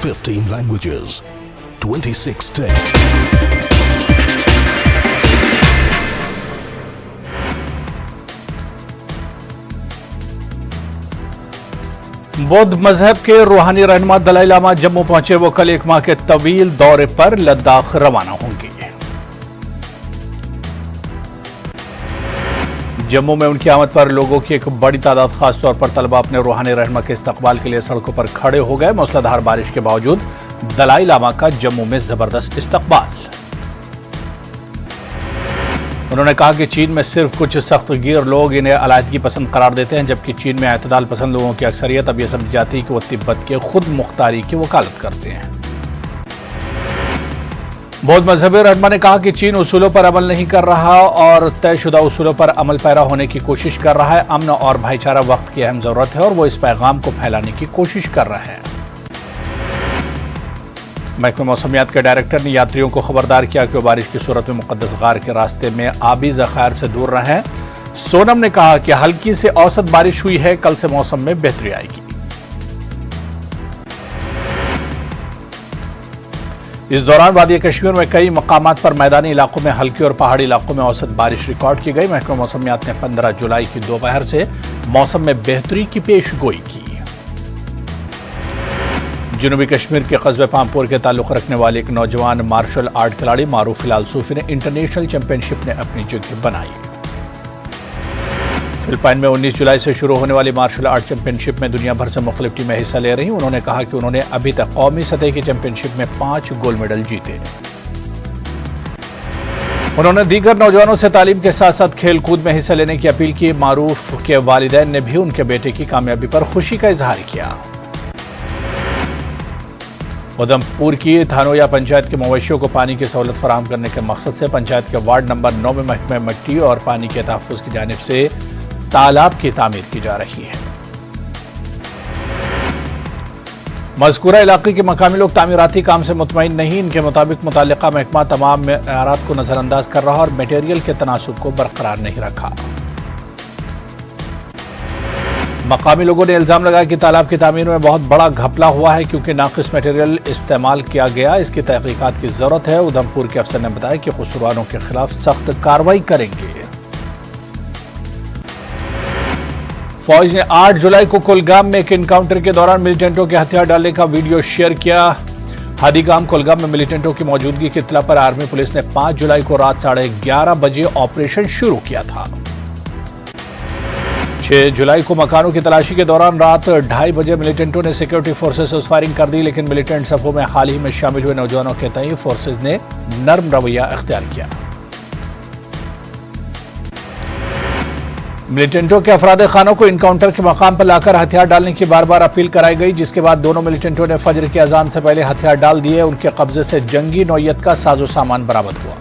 15 languages, 26 states. बौद्ध मजहब के रूहानी रहनुमा दलाई लामा जम्मू पहुंचे। वो कल एक माह के तवील दौरे पर लद्दाख रवाना होंगे। जम्मू में उनकी आमद पर लोगों की एक बड़ी तादाद, खासतौर पर तलबा, अपने रूहानी रहनुमा के इस्तकबाल के लिए सड़कों पर खड़े हो गए। मूसलाधार बारिश के बावजूद दलाई लामा का जम्मू में जबरदस्त इस्तकबाल। उन्होंने कहा कि चीन में सिर्फ कुछ सख्त गिर लोग इन्हें अलहदगी पसंद करार देते हैं, जबकि चीन में एतदाल पसंद लोगों की अक्सरियत अब यह समझ जाती है कि वो तिब्बत के खुद मुख्तारी की वकालत करते हैं। बौद्ध मजहबी रहनुमा ने कहा कि चीन उसूलों पर अमल नहीं कर रहा और तयशुदा उसूलों पर अमल पैरा होने की कोशिश कर रहा है। अमन और भाईचारा वक्त की अहम जरूरत है और वो इस पैगाम को फैलाने की कोशिश कर रहे हैं। महकमे मौसमियात के डायरेक्टर ने यात्रियों को खबरदार किया कि वो बारिश की सूरत में मुकद्दस गार के रास्ते में आबी ज़खायर से दूर रहें। सोनम ने कहा कि हल्की से औसत बारिश हुई है, कल से मौसम में बेहतरी आएगी। इस दौरान वादी कश्मीर में कई मकामात पर मैदानी इलाकों में हल्की और पहाड़ी इलाकों में औसत बारिश रिकॉर्ड की गई। महकमे मौसमियात ने 15 जुलाई की दोपहर से मौसम में बेहतरी की पेशगोई की। जनूबी कश्मीर के कस्बे पामपुर के ताल्लुक रखने वाले एक नौजवान मार्शल आर्ट खिलाड़ी मारूफ हिलाल सूफी ने इंटरनेशनल चैंपियनशिप में अपनी जगह बनाई। फिलिपाइन में 19 जुलाई से शुरू होने वाली मार्शल आर्ट चैंपियनशिप में दुनिया भर से मुख्तलिफ टीमें हिस्सा ले रही। उन्होंने कहा कि उन्होंने अभी तक कौमी सतह की चैंपियनशिप में 5 गोल्ड मेडल जीते। उन्होंने दीगर नौजवानों से तालीम के साथ साथ खेल कूद में हिस्सा लेने की अपील की। मारूफ के वालिदैन ने भी उनके बेटे की कामयाबी पर खुशी का इजहार किया। उधमपुर की थानोया पंचायत के मवेशियों को पानी की सहूलत फराहम करने के मकसद से पंचायत के वार्ड नंबर 9 में महकमे मिट्टी और पानी के तहफ़्फ़ुज़ की जानिब से तालाब की तामीर की जा रही है। मज़कूरा इलाके के मकामी लोग तामीराती काम से मुतमईन नहीं। इनके मुताबिक मुताल्लिका महकमा तमाम मेआरात को नज़रअंदाज कर रहा और मटेरियल के तनासुब को बरकरार नहीं रखा। मकामी लोगों ने इल्जाम लगाया कि तालाब की तामीर में बहुत बड़ा घपला हुआ है क्योंकि नाकिस मटेरियल इस्तेमाल किया गया। इसकी तहकीकात की जरूरत है। उधमपुर के अफसर ने बताया कि कसूरवारों के खिलाफ सख्त कार्रवाई करेंगे। फौज ने 8 जुलाई को कुलगाम में एक एनकाउंटर के दौरान मिलिटेंटों के हथियार डालने का वीडियो शेयर किया। हादीगाम कुलगाम में मिलिटेंटों की मौजूदगी की इत्तला पर आर्मी पुलिस ने 5 जुलाई को रात 11:30 बजे ऑपरेशन शुरू किया था। 6 जुलाई को मकानों की तलाशी के दौरान रात 2:30 बजे मिलिटेंटों ने सिक्योरिटी फोर्सेस से फायरिंग कर दी, लेकिन मिलिटेंट सफों में हाल ही में शामिल हुए नौजवानों के तय फोर्सेस ने नर्म रवैया अख्तियार किया। मिलिटेंटों के अफराद खानों को इनकाउंटर के मकाम पर लाकर हथियार डालने की बार बार अपील कराई गई, जिसके बाद दोनों मिलिटेंटों ने फजर की अजान से पहले हथियार डाल दिए। उनके कब्जे से जंगी नौयत का साजो सामान बरामद हुआ।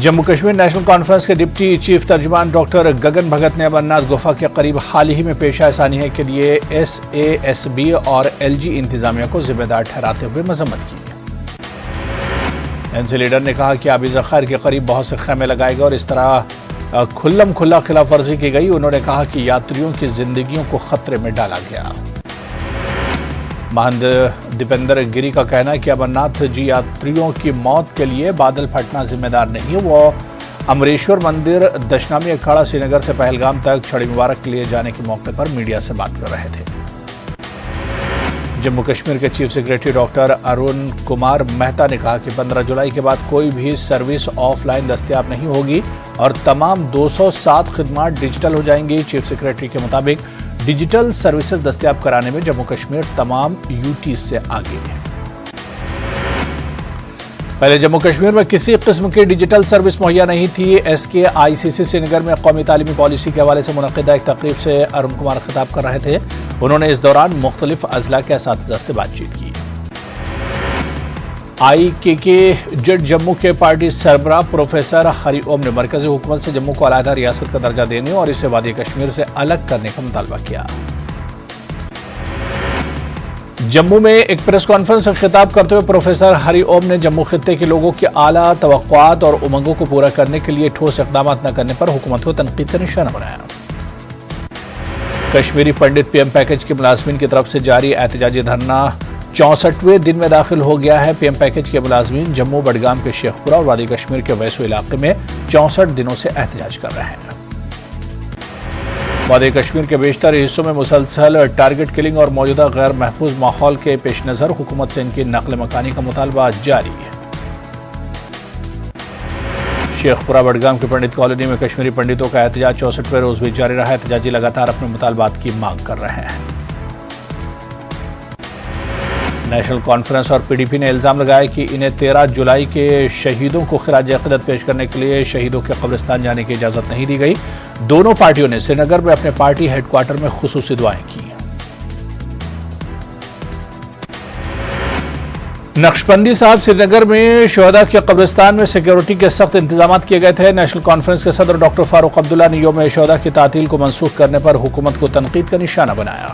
जम्मू कश्मीर नेशनल कॉन्फ्रेंस के डिप्टी चीफ तर्जुमान डॉक्टर गगन भगत ने अमरनाथ गुफा के करीब हाल ही में पेश आए सानिया के लिए SASB और LG इंतजामिया को जिम्मेदार ठहराते हुए मजम्मत की। एनसी लीडर ने कहा कि आबी ज़खायर के करीब बहुत से खेमे लगाए गए और इस तरह खुल्लम खुल्ला खिलाफ वर्जी की गई। उन्होंने कहा कि यात्रियों की जिंदगियों को खतरे में डाला गया। महंत दीपेंद्र गिरी का कहना है कि अमरनाथ जी यात्रियों की मौत के लिए बादल फटना जिम्मेदार नहीं है। वो अमरेश्वर मंदिर दशनामी अखाड़ा श्रीनगर से पहलगाम तक छड़ी मुबारक के लिए जाने के मौके पर मीडिया से बात कर रहे थे। जम्मू कश्मीर के chief secretary doctor Arun Kumar Mehta ने कहा कि 15 जुलाई के बाद कोई भी सर्विस ऑफलाइन दस्तयाब नहीं होगी और तमाम 207 खिदमात डिजिटल हो जाएंगी। चीफ सेक्रेटरी के मुताबिक डिजिटल सर्विसेज दस्तयाब कराने में जम्मू कश्मीर तमाम यूटी से आगे है। पहले जम्मू कश्मीर में किसी किस्म की डिजिटल सर्विस मुहैया नहीं थी। SKICC श्रीनगर में कौमी तालीमी पॉलिसी के हवाले से मुनक़िदा एक तकरीब से अरुण कुमार खिताब कर रहे थे। उन्होंने इस दौरान मुख्तलिफ अजला के असातिज़ा से बातचीत की। IKK जेड जम्मू के पार्टी सरबराह प्रोफेसर हरी ओम ने मरकजी हुकूमत से जम्मू को अलहदा रियासत का दर्जा देने और इसे वादी कश्मीर से अलग करने का मुतालबा किया। जम्मू में एक प्रेस कॉन्फ्रेंस से खिताब करते हुए प्रोफेसर हरी ओम ने जम्मू खित्ते के लोगों की आला तवक्कुआत और उमंगों को पूरा करने के लिए ठोस इक़दाम न करने पर हुकूमत को तनकीद का निशाना बनाया। कश्मीरी पंडित पीएम पैकेज के मुलाजमीन की तरफ से जारी एहतजाजी धरना 64वें दिन में दाखिल हो गया है। पीएम पैकेज के मुलाजमीन जम्मू, बडगाम के शेखपुरा और वादी कश्मीर के वैसो इलाके में 64 दिनों से एहतजाज कर रहे हैं। वादी कश्मीर के बेशतर हिस्सों में मुसलसल टारगेट किलिंग और मौजूदा गैर महफूज माहौल के पेश नजर हुकूमत से इनकी नकल मकानी का मुतालबा जारी है। शेखपुरा बडगाम की पंडित कॉलोनी में कश्मीरी पंडितों का एहतजाज 64वें रोज भी जारी रहा। एहतजाजी लगातार अपने मुतालबात की मांग कर रहे हैं। नेशनल कॉन्फ्रेंस और पीडीपी ने इल्जाम लगाया कि इन्हें 13 जुलाई के शहीदों को खिराज अकीदत पेश करने के लिए शहीदों के कब्रिस्तान जाने की इजाजत नहीं दी गई। दोनों पार्टियों ने श्रीनगर में अपने पार्टी हेडक्वार्टर में खुसूसी दुआएं की। नक्शबंदी साहब श्रीनगर में शहदा के कब्रिस्तान में सिक्योरिटी के सख्त इंतजाम किए गए थे। नेशनल कॉन्फ्रेंस के सदर डॉक्टर फारूक अब्दुल्ला ने यौम शहदा की तातील को मनसूख करने पर हुकूमत को तनकीद का निशाना बनाया।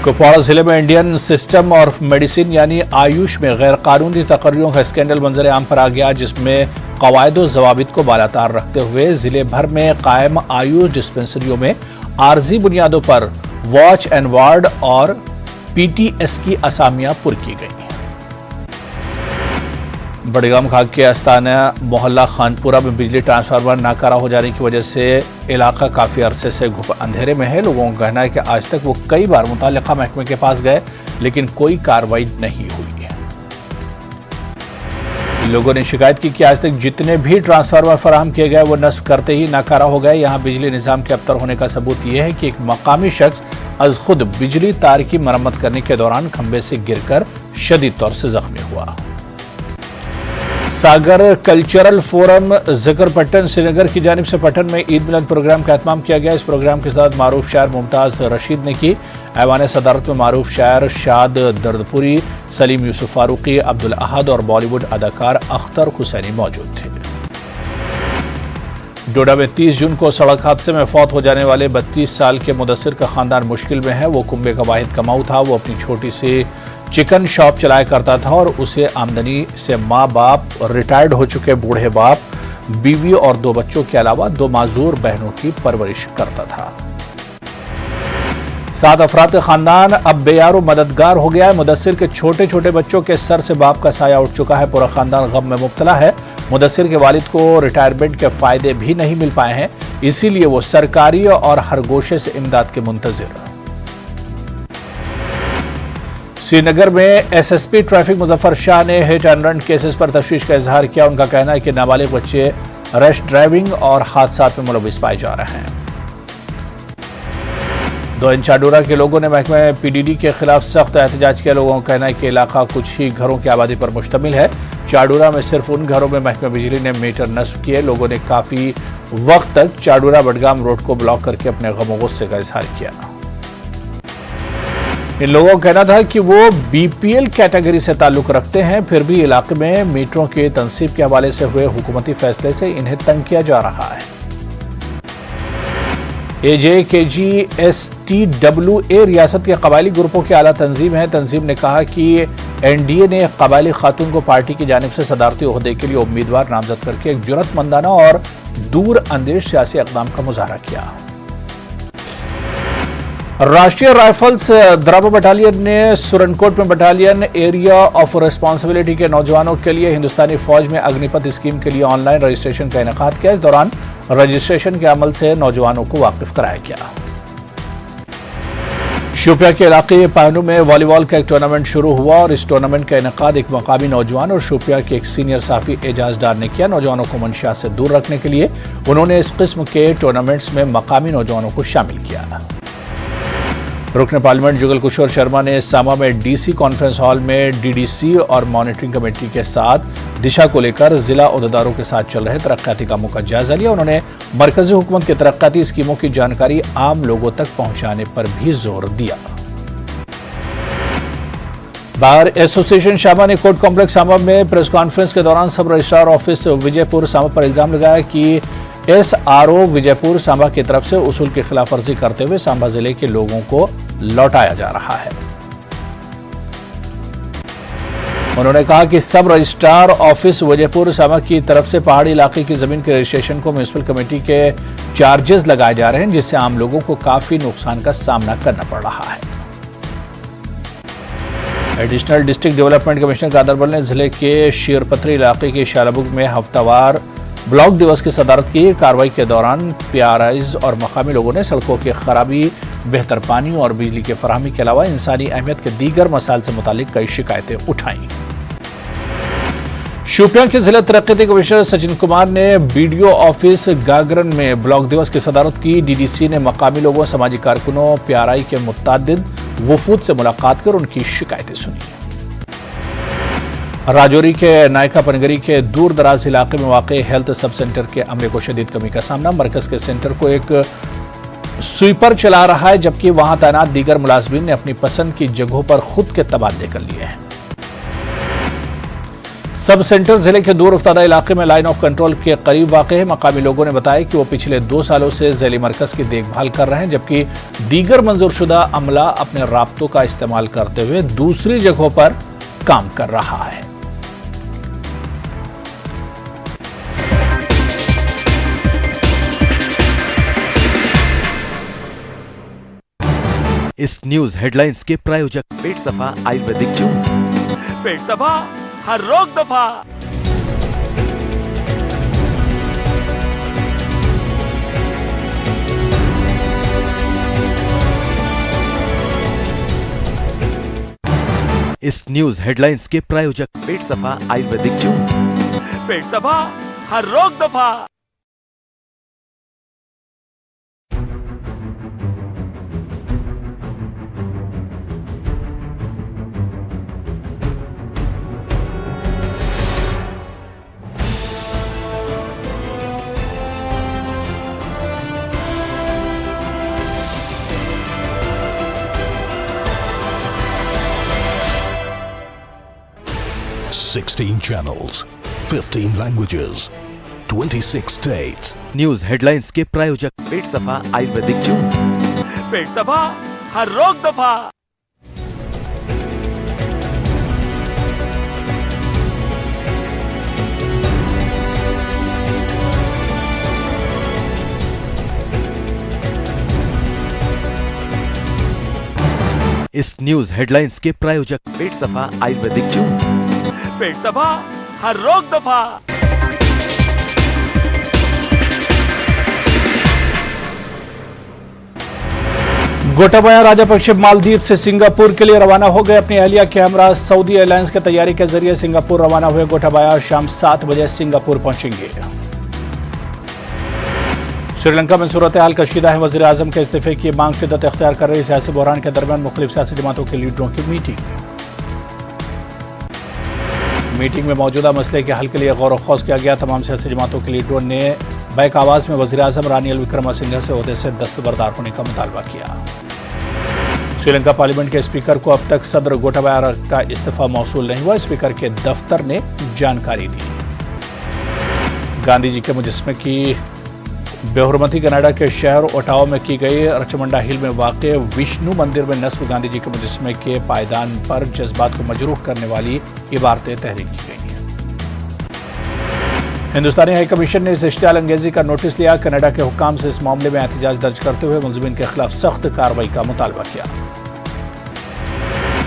कुपवाड़ा जिले में इंडियन सिस्टम ऑफ मेडिसिन यानी आयुष में गैर कानूनी तकर्रियों का स्कैंडल मंजर आम पर आ गया, जिसमें कवायद व ज़वाबित को बालातार रखते हुए जिले भर में कायम आयुष डिस्पेंसरियों में आर्जी बुनियादों पर वॉच एंड वार्ड और पीटीएस की असामियां पुर की गई। बडगाम खाग के आस्ताना मोहल्ला खानपुरा में बिजली ट्रांसफार्मर नाकारा हो जाने की वजह से इलाका काफी अरसे से घुप अंधेरे में है। लोगों का कहना है कि आज तक वो कई बार मुताल्लिका महकमे के पास गए लेकिन कोई कार्रवाई नहीं हुई है। लोगों ने शिकायत की कि आज तक जितने भी ट्रांसफार्मर फराहम किए गए वो नस्ब करते ही नाकारा हो गए। यहाँ बिजली निजाम के अबतर होने का सबूत यह है कि एक मकामी शख्स अज खुद बिजली तार की मरम्मत करने के दौरान खंबे से गिरकर शदीद तौर से जख्मी हुआ। सागर कल्चरल फोरम जिक्र-पट्टन श्रीनगर की जानिब से पट्टन में ईद मिलन प्रोग्राम का एहतमाम किया गया। इस प्रोग्राम के साथ मारूफ शायर मुमताज रशीद ने की। ऐवान सदारत में मारूफ शायर शाद दर्दपुरी, सलीम यूसुफ फारूकी, अब्दुल अहद और बॉलीवुड अदाकार अख्तर हुसैनी मौजूद थे। डोडा में 30 जून को सड़क हादसे में फौत हो जाने वाले 32 साल के मुदस्सिर का खानदान मुश्किल में है। वो कुंबे का वाहिद कमाऊ था। वो अपनी छोटी सी चिकन शॉप चलाया करता था और उसे आमदनी से माँ बाप, रिटायर्ड हो चुके बूढ़े बाप, बीवी और 2 बच्चों के अलावा 2 माजूर बहनों की परवरिश करता था। 7 अफराद का खानदान अब बेयारो मददगार हो गया है। मुदस्सिर के छोटे छोटे बच्चों के सर से बाप का साया उठ चुका है। पूरा खानदान गम में मुब्तला है। मुदस्सिर के वालिद को रिटायरमेंट के फायदे भी नहीं मिल पाए हैं, इसीलिए वो सरकारी और हर गोशे से इमदाद के मुंतजिर। श्रीनगर में एसएसपी ट्रैफिक मुजफ्फर शाह ने हिट एंड रन केसेस पर तशवीश का इजहार किया। उनका कहना है कि नाबालिग बच्चे रैश ड्राइविंग और हादसात में मुलविस पाए जा रहे हैं। 2 इंच चाडोरा के लोगों ने महकमे पीडीडी के खिलाफ सख्त एहतजाज किया। लोगों का कहना है कि इलाका कुछ ही घरों की आबादी पर मुश्तमिल है। चाडोरा में सिर्फ उन घरों में महकमे बिजली ने मीटर नस्ब किए। लोगों ने काफी वक्त तक चाडोरा बडगाम रोड को ब्लॉक करके अपने गम गुस्से का इजहार किया। इन लोगों का कहना था कि वो बीपीएल कैटेगरी से ताल्लुक रखते हैं, फिर भी इलाके में मीटरों के तनसीब के हवाले से हुए हुकूमती फैसले से इन्हें तंग किया जा रहा है। AJKGSTWA रियासत के कबायली ग्रुपों की आला तंजीम है। तंजीम ने कहा कि एनडीए ने कबायली खातून को पार्टी की जानिब से सदारती ओहदे के लिए उम्मीदवार नामजद करके एक जुर्रतमंदाना और दूर अंदेश सियासी इक़दाम का मुजाहरा किया। राष्ट्रीय राइफल्स द्राबा बटालियन ने सुरनकोट में बटालियन एरिया ऑफ रिस्पॉन्सिबिलिटी के नौजवानों के लिए हिंदुस्तानी फौज में अग्निपथ स्कीम के लिए ऑनलाइन रजिस्ट्रेशन का इनेकाद किया। इस दौरान रजिस्ट्रेशन के अमल से नौजवानों को वाकिफ कराया गया। शोपिया के इलाके पाहनू में वॉलीबॉल का एक टूर्नामेंट शुरू हुआ और इस टूर्नामेंट का इनेकाद एक मकामी नौजवान और शोपिया के एक सीनियर साफी एजाज डार ने किया। नौजवानों को मंशियात से दूर रखने के लिए उन्होंने इस किस्म के टूर्नामेंट्स में मकामी नौजवानों को शामिल किया। रुकन पार्लियामेंट जुगल किशोर शर्मा ने सामा में डीसी कॉन्फ्रेंस हॉल में डीडीसी और मॉनिटरिंग कमेटी के साथ दिशा को लेकर जिला ओहदेदारों के साथ चल रहे तरक्याती कामों का जायजा लिया। उन्होंने मरकजी हुकूमत की तरक्याती स्कीमों की जानकारी आम लोगों तक पहुंचाने पर भी जोर दिया। बार एसोसिएशन शामा ने कोर्ट कॉम्प्लेक्स सामा में प्रेस कॉन्फ्रेंस के दौरान सब रजिस्ट्रार ऑफिस विजयपुर सामा पर इल्जाम लगाया कि SRO विजयपुर सांबा की तरफ से उसूल की खिलाफ वर्जी करते हुए सांबा जिले के लोगों को लौटाया जा रहा है। उन्होंने कहा कि सब रजिस्ट्रार ऑफिस वजहपुर सामा की तरफ से पहाड़ी इलाके की जमीन के रजिस्ट्रेशन को म्युनिसिपल कमेटी के चार्जेस लगाए जा रहे हैं, जिससे आम लोगों को काफी नुकसान का सामना करना पड़ रहा है। Additional district development commissioner Ganderbal ने जिले के शेरपथरी इलाके के शालाबुग में हफ्तावार ब्लॉक दिवस की सदारत की। कार्रवाई के दौरान पीआरआईज और मकामी लोगों ने सड़कों की खराबी, बेहतर पानी और बिजली की फराहमी के अलावा इंसानी अहमियत के दीगर मसाइल से मुतालिक कई शिकायतें उठाई। शोपियां के जिला तरक्की कमिश्नर सचिन कुमार ने बीडीओ ऑफिस गागरन में ब्लॉक दिवस की सदारत की। डीडीसी ने मकामी लोगों, समाजी कारकुनों, पीआरआई के मुतअद्दिद वफूद से मुलाकात कर उनकी शिकायतें सुनी। राजौरी के नायका पनगरी के दूर दराज इलाके में वाक़ हेल्थ सब सेंटर के अमले को शदीद कमी का सामना। मरकज के सेंटर को एक स्वीपर चला रहा है, जबकि वहां तैनात दीगर मुलाजमीन ने अपनी पसंद की जगहों पर खुद के तबादले कर लिए हैं। सब सेंटर जिले के दूर उफ्तादा इलाके में लाइन ऑफ कंट्रोल के करीब वाक़ है। मकामी लोगों ने बताया कि वो पिछले 2 सालों से झैली मरकज की देखभाल कर रहे हैं, जबकि दीगर मंजूरशुदा अमला अपने राब्तों का इस्तेमाल करते हुए दूसरी जगहों पर काम कर रहा है। इस न्यूज हेडलाइंस के प्रायोजक पेट सफा आयुर्वेदिक जून, पेट सफा हर रोग दफा। इस न्यूज हेडलाइंस के प्रायोजक पेट सफा आयुर्वेदिक जून, पेट सफा हर रोग दफा। Sixteen channels, 15 languages, 26 states. News headlines के प्रायोजक पेट सफा आयुर्वेदिक जून, पेट सफा हर रोग दफा। इस न्यूज हेडलाइंस के प्रायोजक पेट सफा आयुर्वेदिक जून, पेट सफा हर रोग दफा। गोटाबाया राजापक्षे मालदीव से सिंगापुर के लिए रवाना हो गए। अपनी अहलिया के हमरा सऊदी एयरलाइंस की तैयारी के जरिए सिंगापुर रवाना हुए गोटाबाया शाम 7 बजे सिंगापुर पहुंचेंगे। श्रीलंका में सूरत हाल कशीदा है। वजीर आजम के इस्तीफे की मांग शिद्दत इख्तियार कर रही सियासी बहरान के दरमियान मुख्तलिफ सियासी जमातों के लीडरों की मीटिंग में मौजूदा मसले के हल के लिए गौर व खौज किया गया। तमाम सियासी जमातों के लीडरों ने बैक आवाज में वजीर आजम रानिल विक्रमसिंघे से ओहदे से दस्तबरदार होने का मुतालबा किया। श्रीलंका पार्लियामेंट के स्पीकर को अब तक सदर गोटाबाया का इस्तीफा मौसूल नहीं हुआ, स्पीकर के दफ्तर ने जानकारी दी। गांधी जी के मुजस्मे की बेहुरमती कनाडा के शहर ओटावा में की गई। रचमंडा हिल में वाक़ विष्णु मंदिर में नस्ब गांधी जी के मुजस्मे के पायदान पर जज्बात को मजरूह करने वाली इबारतें तहरीर की गई हैं। हिंदुस्तानी हाई कमीशन ने इस इश्तियाल अंगेजी का नोटिस लिया। कनाडा के हुक्काम से इस मामले में एहतजाज दर्ज करते हुए मुलजिमीन के खिलाफ सख्त कार्रवाई का मुतालबा किया।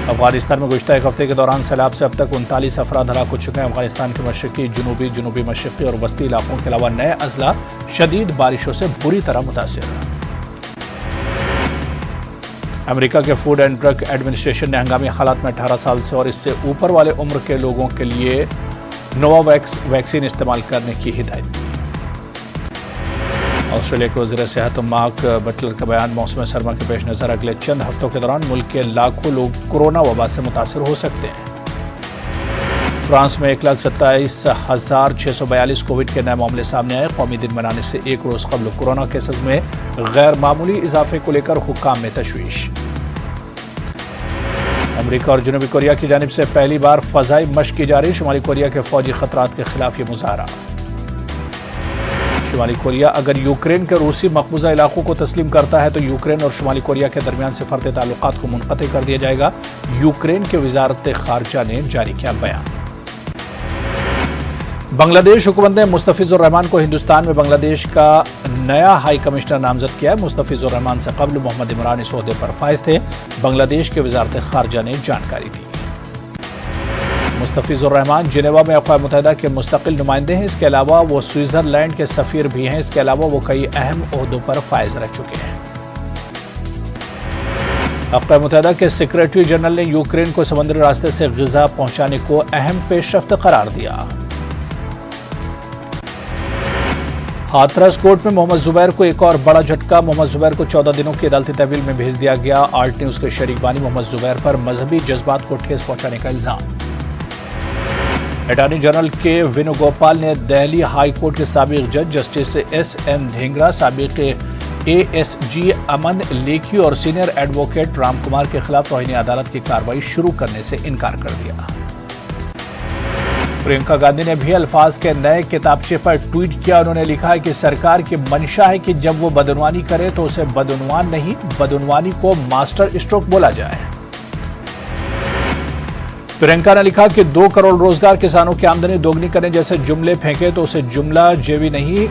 अफगानिस्तान में गुज़िश्ता एक हफ्ते के दौरान सैलाब से अब तक 39 अफराद हलाक हो चुके हैं। अफगानिस्तान के मशरकी, जनूबी मशरकी और वस्ती इलाकों के अलावा नए अजला शदीद बारिशों से बुरी तरह मुतासिर है। अमेरिका के फूड एंड ड्रग एडमिनिस्ट्रेशन ने हंगामी हालात में 18 साल से और इससे ऊपर वाले उम्र के लोगों के लिए नोवावैक्स वैक्सीन इस्तेमाल करने की हिदायत दी। ऑस्ट्रेलिया के वज़ीर सेहत मार्क बटलर का बयान, मौसम सरमा के पेश नज़र अगले चंद हफ्तों के दौरान मुल्क के लाखों लोग कोरोना वबा से मुतासर हो सकते हैं। फ्रांस में 1,27,642 कोविड के नए मामले सामने आए। कौमी दिन मनाने से एक रोज कबल कोरोना केसेस में गैर मामूली इजाफे को लेकर हुक्काम में तशवीश। अमेरिका और जनूबी कोरिया की जानिब से पहली बार फजाई मशक की जा रही। शुमाली कोरिया के फौजी खतरात के खिलाफ ये मुजाहरा। शुमाली कोरिया अगर यूक्रेन के रूसी मकबूजा इलाकों को तस्लीम करता है तो यूक्रेन और शुमाली कोरिया के दरमियान से फर्ते ताल्लुकात को मुनक़ते कर दिया जाएगा। यूक्रेन के वजारत खारजा ने जारी किया बयान। बांग्लादेश हुकूमत ने मुस्तफिजुर रहमान को हिंदुस्तान में बांग्लादेश का नया हाई कमिश्नर नामजद किया है। मुस्तफिजुर रहमान से कबल मोहम्मद इमरान इस ओहदे पर फाइज थे। बांग्लादेश के वजारत खारजा ने जानकारी दी। मुस्तफिजुर रहमान जिनेवा में अक़वाम मुत्तहिदा के मुस्तकिल नुमाइंदे हैं। इसके अलावा वो स्विट्जरलैंड के सफ़ीर भी हैं। इसके अलावा वो कई अहम ओहदों पर फाइज रह चुके हैं। अक़वाम मुत्तहिदा के सेक्रेटरी जनरल ने यूक्रेन को समुद्री रास्ते से ग़िज़ा पहुंचाने को अहम पेशरफ्त करार दिया। हाथरस कोर्ट में मोहम्मद जुबैर को एक और बड़ा झटका। मोहम्मद जुबैर को 14 दिनों की अदालती तहवील में भेज दिया गया। आल्ट न्यूज़ के शरीक बानी मोहम्मद जुबैर पर मजहबी जज्बात को ठेस पहुंचाने का इल्जाम। अटॉर्नी जनरल के वेणुगोपाल ने दिल्ली हाई कोर्ट के साबिक जज जस्टिस एस.एन. ढींगरा, साबिक एएसजी अमन लेखी और सीनियर एडवोकेट राम कुमार के खिलाफ तौहीन अदालत की कार्रवाई शुरू करने से इनकार कर दिया। प्रियंका गांधी ने भी अल्फाज के नए किताबचे पर ट्वीट किया। उन्होंने लिखा है कि सरकार की मंशा है कि जब वो बदउनवानी करे तो उसे बदउनवान नहीं, बदउनवानी को मास्टर स्ट्रोक बोला जाए। प्रियंका ने लिखा कि 2 करोड़ रोजगार, किसानों की आमदनी दोगुनी करने जैसे जुमले फेंके तो उसे जुमला जेवी नहीं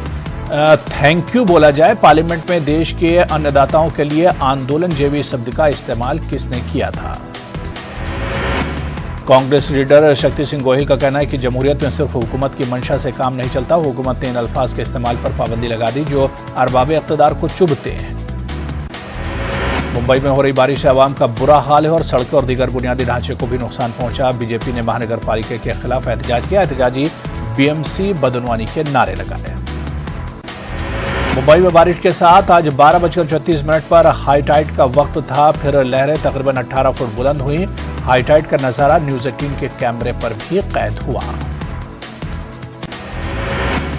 थैंक यू बोला जाए। पार्लियामेंट में देश के अन्नदाताओं के लिए आंदोलन जेवी शब्द का इस्तेमाल किसने किया था? कांग्रेस लीडर शक्ति सिंह गोहिल का कहना है कि जमहूरियत में सिर्फ हुकूमत की मंशा से काम नहीं चलता। हुकूमत ने इन अल्फाज के इस्तेमाल पर पाबंदी लगा दी जो अरबाब इक़्तिदार को चुभते हैं। मुंबई में हो रही बारिश से आवाम का बुरा हाल है और सड़कों और दीगर बुनियादी ढांचे को भी नुकसान पहुंचा। बीजेपी ने महानगर पालिका के खिलाफ एहतजाज किया। एहतजाजी बीएमसी बदउनवानी के नारे लगाए। मुंबई में बारिश के साथ आज 12:36 पर हाई टाइड का वक्त था। फिर लहरें तकरीबन 18 फुट बुलंद हुई। हाई टाइड का नजारा न्यूज़ 18 के कैमरे पर भी कैद हुआ।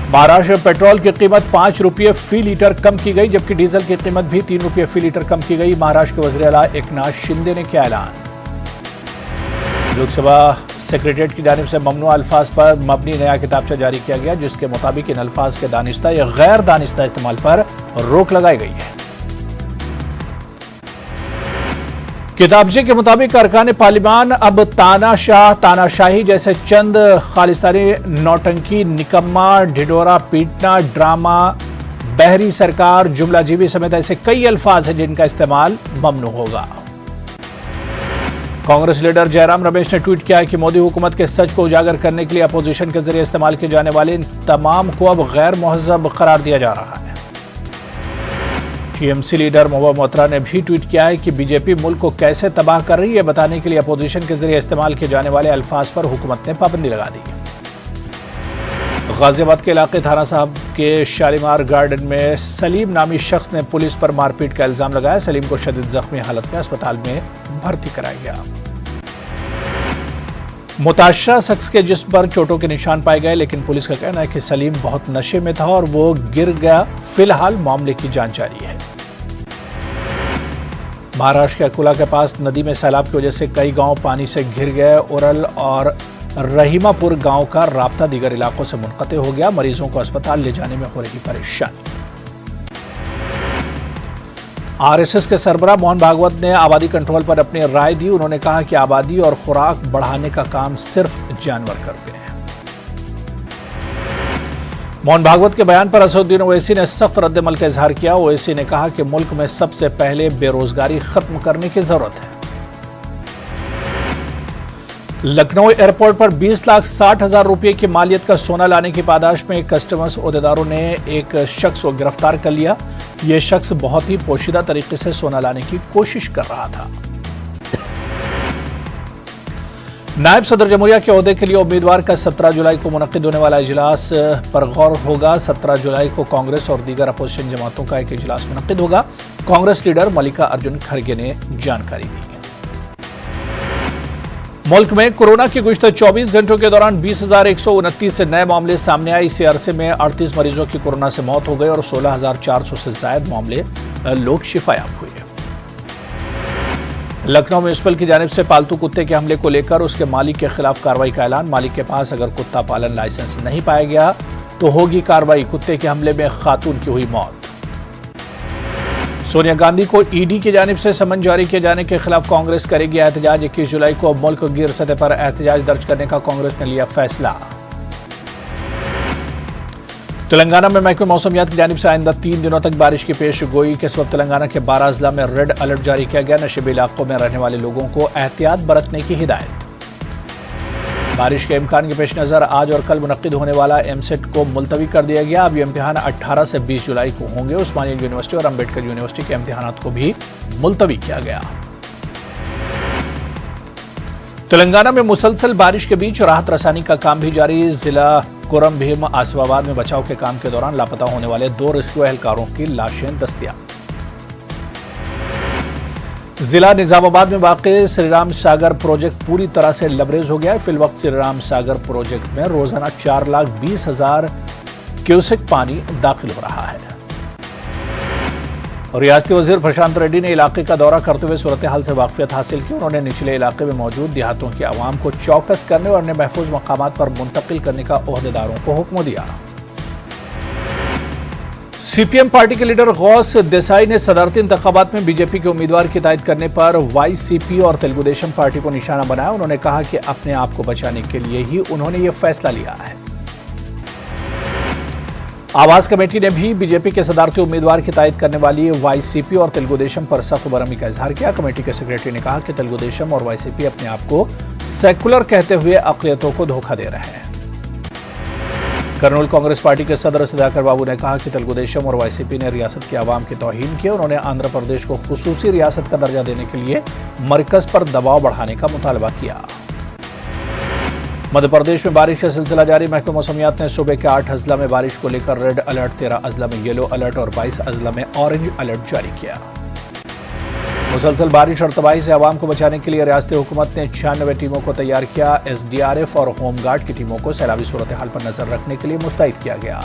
महाराष्ट्र में पेट्रोल की कीमत 5 रुपये फी लीटर कम की गई, जबकि डीजल की कीमत भी 3 रुपये फी लीटर कम की गई। महाराष्ट्र के वज़ीर आला एकनाथ शिंदे ने किया ऐलान। लोकसभा सेक्रेटरीट की जानिब से ममनुआ अल्फाज पर मबनी नया किताबचा जारी किया गया, जिसके मुताबिक इन अल्फाज के दानिस्ता या गैर दानिस्ता इस्तेमाल पर रोक लगाई गई है। किताबचे के मुताबिक अरकान पार्लिमान अब तानाशाह, तानाशाही जैसे चंद खालिस्तानी नौटंकी, निकम्मा, ढिढोरा पीटना, ड्रामा, बहरी सरकार, जुमलाजीवी समेत ऐसे कई अल्फाज हैं जिनका इस्तेमाल ममनू होगा। कांग्रेस लीडर जयराम रमेश ने ट्वीट किया है कि मोदी हुकूमत के सच को उजागर करने के लिए अपोजिशन के जरिए इस्तेमाल किए जाने वाले इन तमाम को अब गैर मुहज़्ज़ब करार दिया जा रहा है। टीएमसी लीडर महबूबा मोहतरा ने भी ट्वीट किया है कि बीजेपी मुल्क को कैसे तबाह कर रही है बताने के लिए अपोजिशन के जरिए इस्तेमाल किए जाने वाले अल्फाज पर हुकूमत ने पाबंदी लगा दी। गाजियाबाद के इलाके थाना साहब के शालीमार गार्डन में सलीम नामी शख्स ने पुलिस पर मारपीट का इल्जाम लगाया। सलीम को शदीद जख्मी हालत में अस्पताल में भर्ती कराया गया। मुताशरा शख्स के जिस्म पर चोटों के निशान पाए गए, लेकिन पुलिस का कहना है कि सलीम बहुत नशे में था और वो गिर गया। फिलहाल मामले की जांच जारी है। महाराष्ट्र के अकोला के पास नदी में सैलाब की वजह से कई गांव पानी से घिर गए। ओरल और रहीमापुर गांव का राब्ता दीगर इलाकों से मुनक़ते हो गया। मरीजों को अस्पताल ले जाने में हो रही परेशानी। आरएसएस के सरबराह मोहन भागवत ने आबादी कंट्रोल पर अपनी राय दी। उन्होंने कहा कि आबादी और खुराक बढ़ाने का काम सिर्फ जानवर करते हैं। मोहन भागवत के बयान पर असदुद्दीन ओवैसी ने सख्त रद्द-ए-अमल का इजहार किया। ओवैसी ने कहा कि मुल्क में सबसे पहले बेरोजगारी खत्म करने की जरूरत है। लखनऊ एयरपोर्ट पर 20,60,000 रुपए की मालियत का सोना लाने की पादाश में कस्टम्स ओहदेदारों ने एक शख्स को गिरफ्तार कर लिया। यह शख्स बहुत ही पोशीदा तरीके से सोना लाने की कोशिश कर रहा था। नायब सदर जमहूरिया के ओहदे के लिए उम्मीदवार का 17 जुलाई को मुनक्किद होने वाला इजलास पर गौर होगा। 17 जुलाई को कांग्रेस और दीगर अपोजिशन जमातों का एक इजलास मुनक्किद होगा। कांग्रेस लीडर मल्लिका अर्जुन खड़गे ने जानकारी दी। मुल्क में कोरोना के गुज़िश्ता 24 घंटों के दौरान 20,129 नए मामले सामने आए। इसी अरसे में 38 मरीजों की कोरोना से मौत हो गई और 16,400 से ज्यादा मामले लोग शिफायाब हुए। लखनऊ म्यूनिसिपल की जानिब से पालतू कुत्ते के हमले को लेकर उसके मालिक के खिलाफ कार्रवाई का ऐलान। मालिक के पास अगर कुत्ता पालन लाइसेंस नहीं पाया गया तो होगी कार्रवाई। कुत्ते के हमले में खातून की हुई मौत। सोनिया गांधी को ईडी की जानिब से समन जारी किए जाने के खिलाफ कांग्रेस करेगी एहतजाज। 21 जुलाई को मुल्क गिर सतह पर एहतजाज दर्ज करने का कांग्रेस ने लिया फैसला। तेलंगाना में महकमे मौसमियात की जानिब से आइंदा 3 दिनों तक बारिश की पेश गोई के सबब तेलंगाना के 12 अजला में रेड अलर्ट जारी किया गया। नशीबी इलाकों में रहने वाले लोगों को एहतियात बरतने की हिदायत। बारिश के इम्कान के पेश नजर आज और कल मुनक्किद होने वाला एमसेट को मुलतवी कर दिया गया। अब ये इम्तिहान 18 से 20 जुलाई को होंगे। उस्मानिया यूनिवर्सिटी और अम्बेडकर यूनिवर्सिटी के इम्तिहानात को भी मुलतवी किया गया। तेलंगाना में मुसलसल बारिश के बीच राहत रसानी का काम भी जारी। जिला कोरम भीम आसिफाबाद में बचाव के काम के दौरान लापता होने वाले 2 रेस्क्यू एहलकारों की लाशें दस्तयाब। जिला निजामाबाद में वाक़ श्रीराम सागर प्रोजेक्ट पूरी तरह से लबरेज हो गया है। फिलवक्त श्रीराम सागर प्रोजेक्ट में रोजाना 4,20,000 क्यूसेक पानी दाखिल हो रहा है। और रियासती वजीर प्रशांत रेड्डी ने इलाके का दौरा करते हुए सूरत हाल से वाकफियत हासिल की। उन्होंने निचले इलाके में मौजूद देहातों की आवाम को चौकस करने और अन्य महफूज मकामात पर मुंतकिल करने का ओहदेदारों को हुक्म दिया। सीपीएम पार्टी के लीडर गौस देसाई ने सदारती इंतखाबात में बीजेपी के उम्मीदवार की तायद करने पर वाईसीपी और तेलुगु देशम पार्टी को निशाना बनाया। उन्होंने कहा कि अपने आप को बचाने के लिए ही उन्होंने ये फैसला लिया है। आवास कमेटी ने भी बीजेपी के सदारती उम्मीदवार की तायद करने वाली वाईसीपी और तेलुगु देशम पर सख्त बरहमी का इजहार किया। कमेटी के सेक्रेटरी ने कहा कि तेलुगु देशम और वाईसीपी अपने आप को सेकुलर कहते हुए अक़लियतों को धोखा दे रहे हैं। कर्नूल कांग्रेस पार्टी के सदर सुधाकर बाबू ने कहा कि तेलुगु देशम और वाईसीपी ने रियासत की आवाम की तौहीन की। उन्होंने आंध्र प्रदेश को खुसूसी रियासत का दर्जा देने के लिए मरकज पर दबाव बढ़ाने का मुतालबा किया। मध्य प्रदेश में बारिश का सिलसिला जारी। महकमा मौसमियात ने सूबे के 8 अजला में बारिश को लेकर रेड अलर्ट, 13 अजला में येलो अलर्ट और 22 अजला में ऑरेंज अलर्ट जारी किया। मुसलसल बारिश और तबाही से आवाम को बचाने के लिए रियासती हुकूमत ने 96 टीमों को तैयार किया। एसडीआरएफ और होमगार्ड की टीमों को सैलाबी सूरत हाल पर नजर रखने के लिए मुस्तैद किया गया।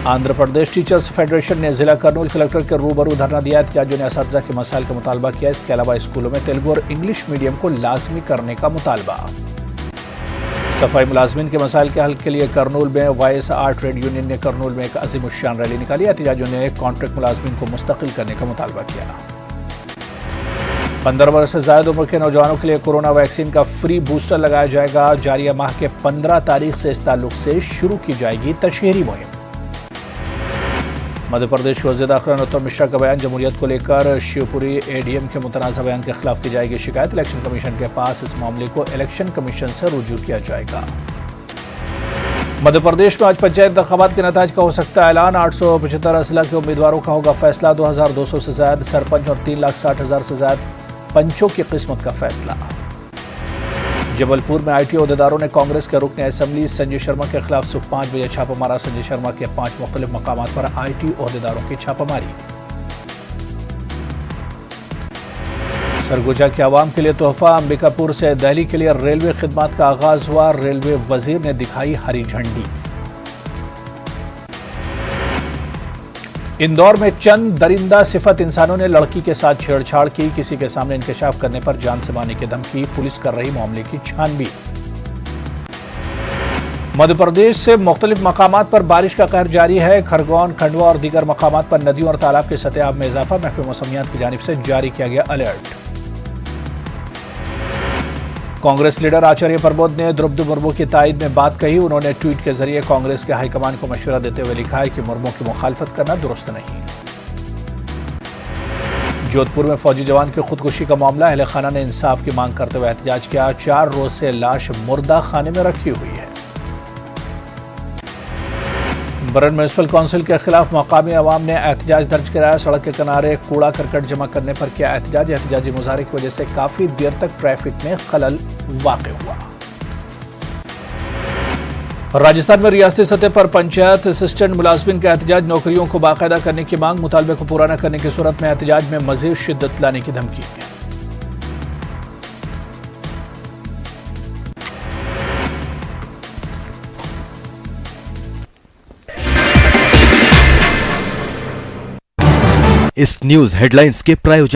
आंध्र प्रदेश टीचर्स फेडरेशन ने जिला कर्नूल कलेक्टर के रूबरू धरना दिया। एहतजाजियों ने असातिज़ा के मसाइल का मुतालबा किया। इसके अलावा स्कूलों में तेलुगु और इंग्लिश मीडियम को लाजमी करने का मुतालबा। सफाई मुलाजमीन के मसाइल के हल के लिए कर्नूल में वाईएसआर ट्रेड यूनियन ने कर्नूल में एक अजीम उश्शान रैली निकाली। एहतजाजियों ने कॉन्ट्रैक्ट मुलाजमीन को मुस्तकिल करने का मुतालबा किया। 15 वर्ष से ज्यादा उम्र के नौजवानों के लिए कोरोना वैक्सीन का फ्री बूस्टर लगाया जाएगा। जारिया माह के 15 तारीख से इस ताल्लुक से शुरू की जाएगी तशहीरी मुहिम। मध्य प्रदेश के वज़ीर दाखिला नरोत्तम मिश्रा का बयान जमहूरियत को लेकर शिवपुरी एडीएम के मुतनाज़ा बयान के खिलाफ की जाएगी शिकायत। इलेक्शन कमीशन के पास इस मामले को इलेक्शन कमीशन से रुजू किया जाएगा। मध्य प्रदेश में आज पंचायत इंतखाबात के नताज का हो सकता है ऐलान। 875 अजला के उम्मीदवारों का होगा फैसला। 2200 से ज्यादा सरपंच और 3,60,000 से ज्यादा पंचों की किस्मत का फैसला। जबलपुर में आईटी ओहदेदारों ने कांग्रेस के रुकन असेंबली संजय शर्मा के खिलाफ सुबह 5 बजे छापा मारा। संजय शर्मा के 5 मुख्तलिफ मकामात पर आईटी ओहदेदारों की छापामारी। सरगुजा के आवाम के लिए तोहफा। अंबिकापुर से दिल्ली के लिए रेलवे खिदमात का आगाज हुआ। रेलवे वजीर ने दिखाई हरी झंडी। इंदौर में चंद दरिंदा सिफत इंसानों ने लड़की के साथ छेड़छाड़ की। किसी के सामने इंकशाफ करने पर जान से मारने की धमकी। पुलिस कर रही मामले की छानबीन। मध्य प्रदेश से मुख्तलिफ मकामात पर बारिश का कहर जारी है। खरगोन, खंडवा और दीगर मकामात पर नदियों और तालाब के सतह में इजाफा। महकमा मौसमियात की जानिब से जारी किया गया अलर्ट। कांग्रेस लीडर आचार्य प्रमोद ने द्रौपदी मुर्मू की तायद में बात कही। उन्होंने ट्वीट के जरिए कांग्रेस के हाईकमान को मशवरा देते हुए लिखा है कि मुर्मू की मुखालफत करना दुरुस्त नहीं। जोधपुर में फौजी जवान की खुदकुशी का मामला। अहले खाना ने इंसाफ की मांग करते हुए एहतजाज किया। 4 रोज से लाश मुर्दा खाने में रखी हुई है। बरन म्यूनिसिपल काउंसिल के खिलाफ मकामी अवाम ने एहतजाज दर्ज कराया। सड़क के किनारे कूड़ा करकट जमा करने पर किया एहतजाज। एहतजाजी मुजाहरे की वजह से काफी देर तक ट्रैफिक में खलल वाक़ हुआ। राजस्थान में रियासती सतह पर पंचायत असिस्टेंट मुलाजमिन का एहतजाज। नौकरियों को बाकायदा करने की मांग। मुतालबे को पूरा न करने की सूरत में एहतजाज में मजीद शिद्दत लाने की धमकी। इस न्यूज हेडलाइंस के प्रायोजक